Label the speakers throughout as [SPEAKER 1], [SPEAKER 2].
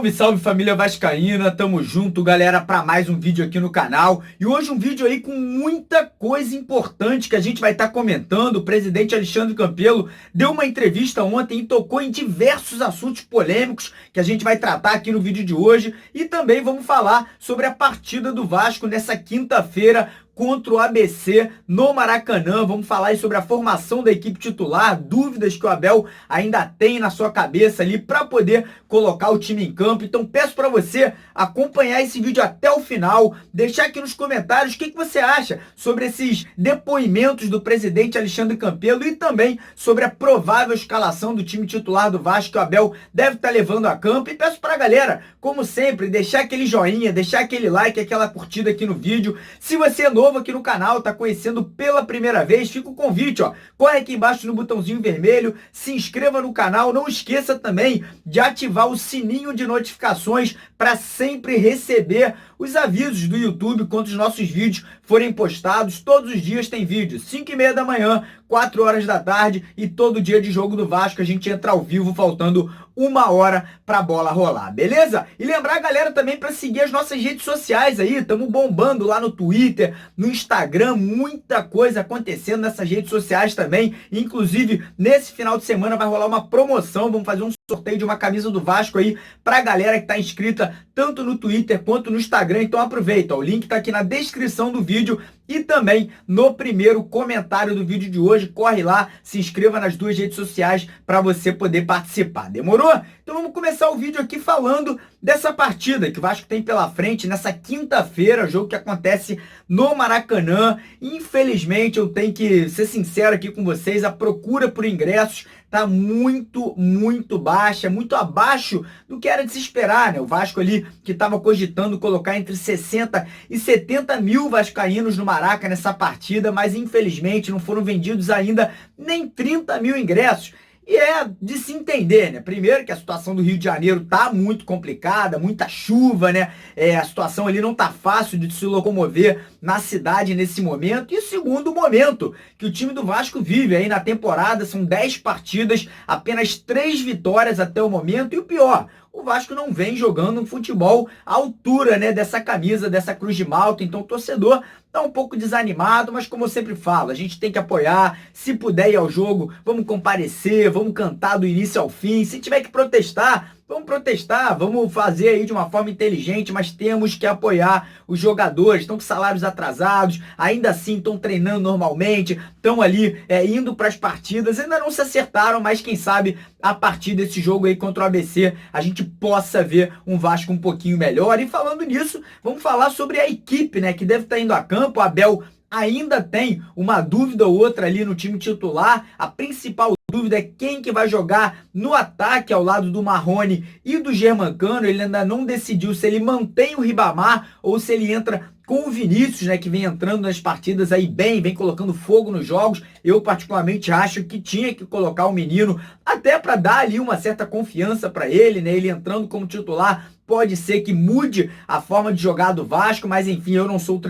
[SPEAKER 1] Salve, salve família vascaína, tamo junto galera para mais um vídeo aqui no canal. E hoje um vídeo aí com muita coisa importante que a gente vai estar comentando. O presidente Alexandre Campelo deu uma entrevista ontem e tocou em diversos assuntos polêmicos que a gente vai tratar aqui no vídeo de hoje. E também vamos falar sobre a partida do Vasco nessa quinta-feira contra o ABC no Maracanã. Vamos falar aí sobre a formação da equipe titular, dúvidas que o Abel ainda tem na sua cabeça ali para poder colocar o time em campo. Então peço para você acompanhar esse vídeo até o final, deixar aqui nos comentários o que você acha sobre esses depoimentos do presidente Alexandre Campelo e também sobre a provável escalação do time titular do Vasco que o Abel deve estar levando a campo. E peço para a galera, como sempre, deixar aquele joinha, deixar aquele like, aquela curtida aqui no vídeo. Se você é novo aqui no canal, tá conhecendo pela primeira vez, fica o convite, ó, corre aqui embaixo no botãozinho vermelho, se inscreva no canal, não esqueça também de ativar o sininho de notificações para sempre receber os avisos do YouTube quando os nossos vídeos forem postados. Todos os dias tem vídeo, 5h30 da manhã, 4 horas da tarde, e todo dia de jogo do Vasco a gente entra ao vivo faltando 1 hora pra bola rolar, beleza? E lembrar a galera também para seguir as nossas redes sociais aí, estamos bombando lá no Twitter, no Instagram, muita coisa acontecendo nessas redes sociais também. Inclusive, nesse final de semana vai rolar uma promoção, vamos fazer um sorteio de uma camisa do Vasco aí pra galera que tá inscrita tanto no Twitter quanto no Instagram. Então aproveita, ó, o link tá aqui na descrição do vídeo e também no primeiro comentário do vídeo de hoje. Corre lá, se inscreva nas duas redes sociais para você poder participar. Demorou? Então vamos começar o vídeo aqui falando dessa partida que o Vasco tem pela frente nessa quinta-feira, jogo que acontece no Maracanã. Infelizmente, eu tenho que ser sincero aqui com vocês, a procura por ingressos tá muito baixa, muito abaixo do que era de se esperar, né? O Vasco ali que estava cogitando colocar entre 60 e 70 mil vascaínos no Maraca nessa partida, mas infelizmente não foram vendidos ainda nem 30 mil ingressos. E é de se entender, né? Primeiro que a situação do Rio de Janeiro tá muito complicada, muita chuva, né? A situação ali não tá fácil de se locomover na cidade nesse momento. E segundo momento que o time do Vasco vive aí na temporada, são 10 partidas, apenas 3 vitórias até o momento. E o pior, o Vasco não vem jogando um futebol à altura, né, dessa camisa, dessa cruz de malta. Então o torcedor tá um pouco desanimado, mas como eu sempre falo, a gente tem que apoiar. Se puder ir ao jogo, vamos comparecer, vamos cantar do início ao fim. Se tiver que protestar, vamos protestar, vamos fazer aí de uma forma inteligente, mas temos que apoiar os jogadores. Estão com salários atrasados, ainda assim estão treinando normalmente, estão ali indo para as partidas, ainda não se acertaram, mas quem sabe a partir desse jogo aí contra o ABC a gente possa ver um Vasco um pouquinho melhor. E falando nisso, vamos falar sobre a equipe, né, que deve estar indo a campo. O Abel ainda tem uma dúvida ou outra ali no time titular. A principal dúvida é quem que vai jogar no ataque ao lado do Marrone e do Germancano. Ele ainda não decidiu se ele mantém o Ribamar ou se ele entra com o Vinícius, né, que vem entrando nas partidas aí bem, vem colocando fogo nos jogos. Eu particularmente acho que tinha que colocar o menino até para dar ali uma certa confiança para ele, né? Ele entrando como titular pode ser que mude a forma de jogar do Vasco, mas enfim, eu não sou o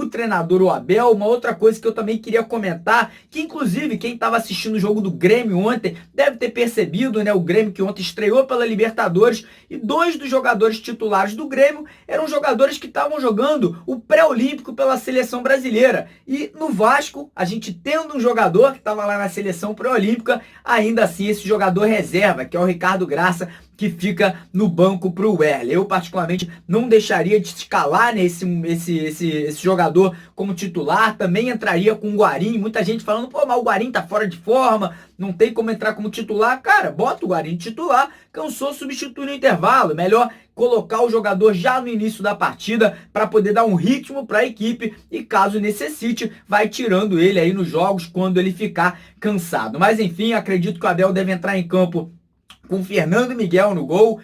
[SPEAKER 1] treinador o Abel. Uma outra coisa que eu também queria comentar, que inclusive quem estava assistindo o jogo do Grêmio ontem deve ter percebido, né? O Grêmio que ontem estreou pela Libertadores, e 2 dos jogadores titulares do Grêmio eram jogadores que estavam jogando o pré-olímpico pela seleção brasileira. E no Vasco, a gente tendo um jogador que estava lá na seleção pré-olímpica, ainda assim esse jogador reserva, que é o Ricardo Graça, que fica no banco para o Werley. Eu particularmente não deixaria de escalar, né, esse jogador como titular. Também entraria com o Guarim. Muita gente falando, pô, mas o Guarim tá fora de forma, não tem como entrar como titular. Cara, bota o Guarim titular, cansou, substitui no intervalo. Melhor colocar o jogador já no início da partida para poder dar um ritmo para a equipe e caso necessite, vai tirando ele aí nos jogos quando ele ficar cansado. Mas enfim, acredito que o Abel deve entrar em campo com Fernando Miguel no gol,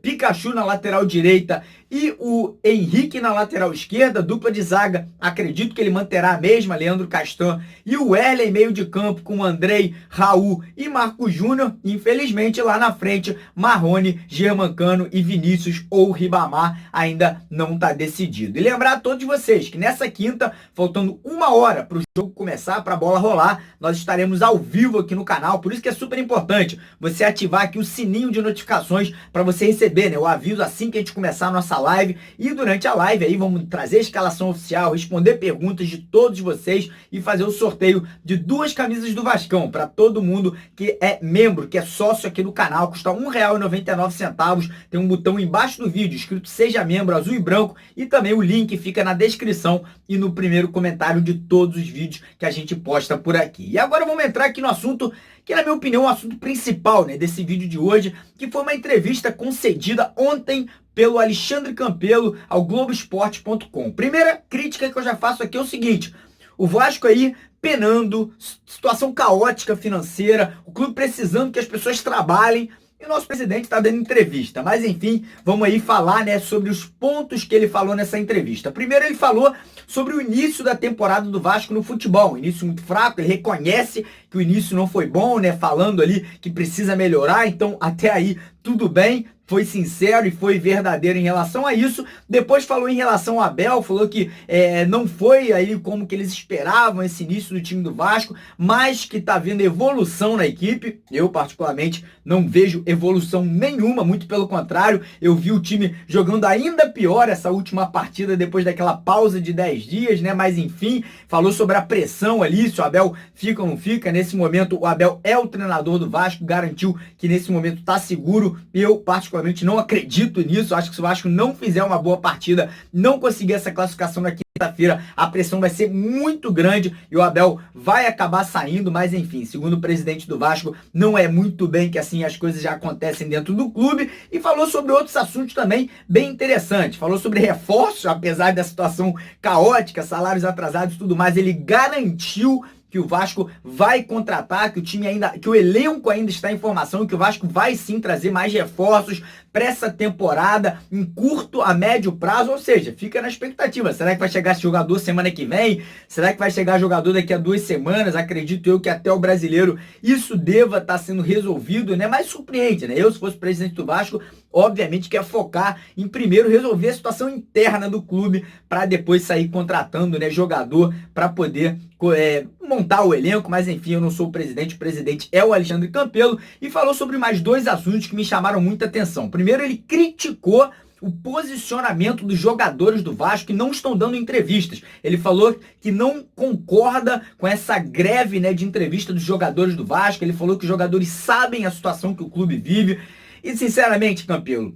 [SPEAKER 1] Pikachu na lateral direita e o Henrique na lateral esquerda. Dupla de zaga, acredito que ele manterá a mesma, Leandro Castan e o Werley, meio de campo com Andrei, Raul e Marcos Júnior. Infelizmente lá na frente, Marrone, Germancano e Vinícius ou Ribamar ainda não está decidido. E lembrar a todos vocês que nessa quinta, faltando 1 hora para o jogo começar, para a bola rolar, nós estaremos ao vivo aqui no canal. Por isso que é super importante você ativar aqui o sininho de notificações para você receber, né, o aviso assim que a gente começar a nossa live. E durante a live aí vamos trazer a escalação oficial, responder perguntas de todos vocês e fazer o sorteio de 2 camisas do Vascão para todo mundo que é membro, que é sócio aqui do canal. Custa R$ 1,99. Tem um botão embaixo do vídeo escrito Seja Membro, azul e branco, e também o link fica na descrição e no primeiro comentário de todos os vídeos que a gente posta por aqui. E agora vamos entrar aqui no assunto que, na minha opinião, é o assunto principal, né, desse vídeo de hoje, que foi uma entrevista concedida ontem pelo Alexandre Campelo ao Globoesporte.com. Primeira crítica que eu já faço aqui é o seguinte: o Vasco aí penando, situação caótica financeira, o clube precisando que as pessoas trabalhem, e o nosso presidente está dando entrevista. Mas enfim, vamos aí falar, né, sobre os pontos que ele falou nessa entrevista. Primeiro, ele falou sobre o início da temporada do Vasco no futebol. Um início muito fraco, ele reconhece que o início não foi bom, né, falando ali que precisa melhorar. Então, até aí, tudo bem. Foi sincero e foi verdadeiro em relação a isso. Depois falou em relação ao Abel, falou que não foi aí como que eles esperavam esse início do time do Vasco, mas que tá vendo evolução na equipe. Eu, particularmente, não vejo evolução nenhuma, muito pelo contrário. Eu vi o time jogando ainda pior essa última partida, depois daquela pausa de 10 dias, né? Mas enfim, falou sobre a pressão ali, se o Abel fica ou não fica. Nesse momento, o Abel é o treinador do Vasco, garantiu que nesse momento tá seguro. Eu, particularmente, não acredito nisso. Acho que se o Vasco não fizer uma boa partida, não conseguir essa classificação na quinta-feira, a pressão vai ser muito grande e o Abel vai acabar saindo. Mas enfim, segundo o presidente do Vasco, não é muito bem que assim as coisas já acontecem dentro do clube. E falou sobre outros assuntos também bem interessantes. Falou sobre reforços, apesar da situação caótica, salários atrasados e tudo mais, ele garantiu que o Vasco vai contratar, que o time ainda, que o elenco ainda está em formação, que o Vasco vai sim trazer mais reforços para essa temporada em curto a médio prazo. Ou seja, fica na expectativa. Será que vai chegar esse jogador semana que vem? Será que vai chegar jogador daqui a 2 semanas? Acredito eu que até o Brasileiro isso deva estar sendo resolvido, né? Mas surpreende, né? Eu, se fosse presidente do Vasco, obviamente quer focar em primeiro resolver a situação interna do clube para depois sair contratando, né, jogador para poder montar o elenco. Mas enfim, eu não sou o presidente é o Alexandre Campelo, e falou sobre mais 2 assuntos que me chamaram muita atenção. Primeiro, ele criticou o posicionamento dos jogadores do Vasco que não estão dando entrevistas. Ele falou que não concorda com essa greve, né, de entrevista dos jogadores do Vasco. Ele falou que os jogadores sabem a situação que o clube vive. E sinceramente, Campelo,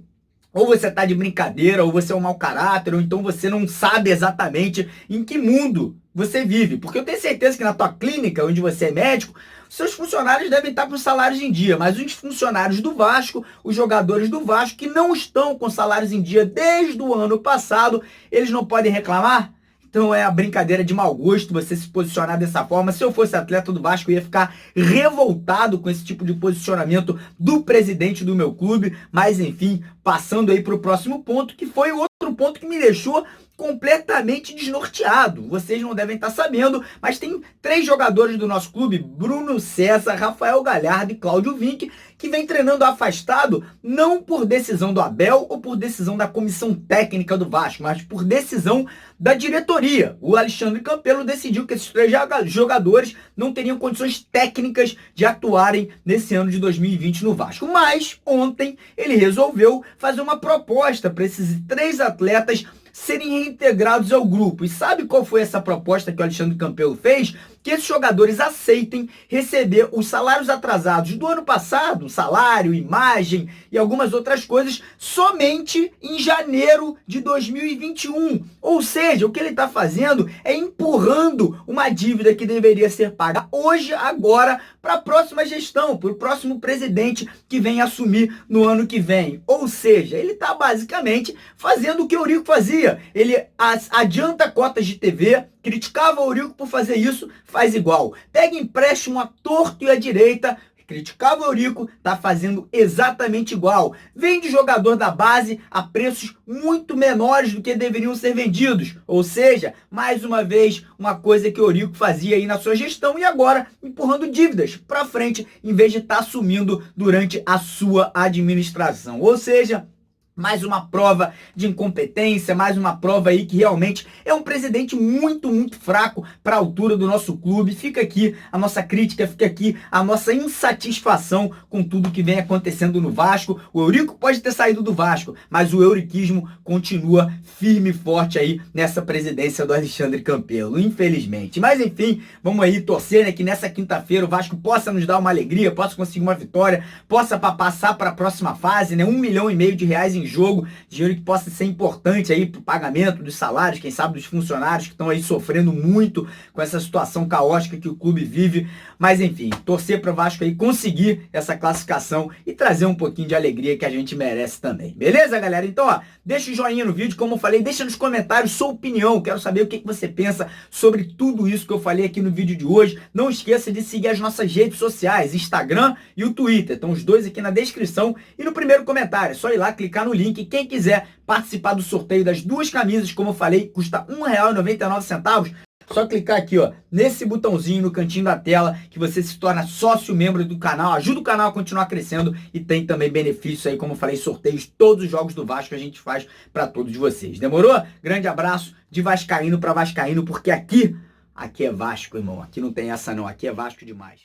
[SPEAKER 1] ou você tá de brincadeira, ou você é um mau caráter, ou então você não sabe exatamente em que mundo você vive. Porque eu tenho certeza que na tua clínica, onde você é médico, seus funcionários devem estar com salários em dia. Mas os funcionários do Vasco, os jogadores do Vasco que não estão com salários em dia desde o ano passado, eles não podem reclamar? Então é a brincadeira de mau gosto você se posicionar dessa forma. Se eu fosse atleta do Vasco, eu ia ficar revoltado com esse tipo de posicionamento do presidente do meu clube. Mas enfim, passando aí para o próximo ponto, que foi outro ponto que me deixou completamente desnorteado. Vocês não devem estar sabendo, mas tem 3 jogadores do nosso clube, Bruno César, Rafael Galhardo e Cláudio Vinck, que vem treinando afastado, não por decisão do Abel ou por decisão da comissão técnica do Vasco, mas por decisão da diretoria. O Alexandre Campelo decidiu que esses 3 jogadores não teriam condições técnicas de atuarem nesse ano de 2020 no Vasco. Mas ontem ele resolveu fazer uma proposta para esses 3 atletas serem reintegrados ao grupo. E sabe qual foi essa proposta que o Alexandre Campelo fez? Que esses jogadores aceitem receber os salários atrasados do ano passado, salário, imagem e algumas outras coisas, somente em janeiro de 2021. Ou seja, o que ele está fazendo é empurrando uma dívida que deveria ser paga hoje, agora, para a próxima gestão, para o próximo presidente que vem assumir no ano que vem. Ou seja, ele está basicamente fazendo o que o Eurico fazia. Ele adianta cotas de TV, criticava o Eurico por fazer isso, faz igual. Pega empréstimo à torto e à direita, criticava o Eurico, tá fazendo exatamente igual. Vende jogador da base a preços muito menores do que deveriam ser vendidos. Ou seja, mais uma vez, uma coisa que o Eurico fazia aí na sua gestão e agora empurrando dívidas para frente, em vez de estar assumindo durante a sua administração. Ou seja, Mais uma prova de incompetência, mais uma prova aí que realmente é um presidente muito fraco para a altura do nosso clube. Fica aqui a nossa crítica, fica aqui a nossa insatisfação com tudo que vem acontecendo no Vasco. O Eurico pode ter saído do Vasco, mas o euriquismo continua firme e forte aí nessa presidência do Alexandre Campelo, infelizmente. Mas enfim, vamos aí torcer, né, que nessa quinta-feira o Vasco possa nos dar uma alegria, possa conseguir uma vitória, possa passar para a próxima fase, né, R$1,5 milhão em jogo, dinheiro que possa ser importante aí para o pagamento dos salários, quem sabe dos funcionários que estão aí sofrendo muito com essa situação caótica que o clube vive. Mas enfim, torcer para o Vasco aí conseguir essa classificação e trazer um pouquinho de alegria que a gente merece também. Beleza, galera? Então, ó, deixa o joinha no vídeo, como eu falei, deixa nos comentários sua opinião, quero saber o que você pensa sobre tudo isso que eu falei aqui no vídeo de hoje. Não esqueça de seguir as nossas redes sociais, Instagram e o Twitter, estão os dois aqui na descrição e no primeiro comentário, é só ir lá, clicar no link. Quem quiser participar do sorteio das duas camisas, como eu falei, custa R$1,99. Só clicar aqui, ó, nesse botãozinho no cantinho da tela, que você se torna sócio membro do canal, ajuda o canal a continuar crescendo e tem também benefícios aí, como eu falei, sorteios, todos os jogos do Vasco a gente faz para todos vocês. Demorou? Grande abraço de vascaíno para vascaíno, porque aqui é Vasco, irmão. Aqui não tem essa não, aqui é Vasco demais.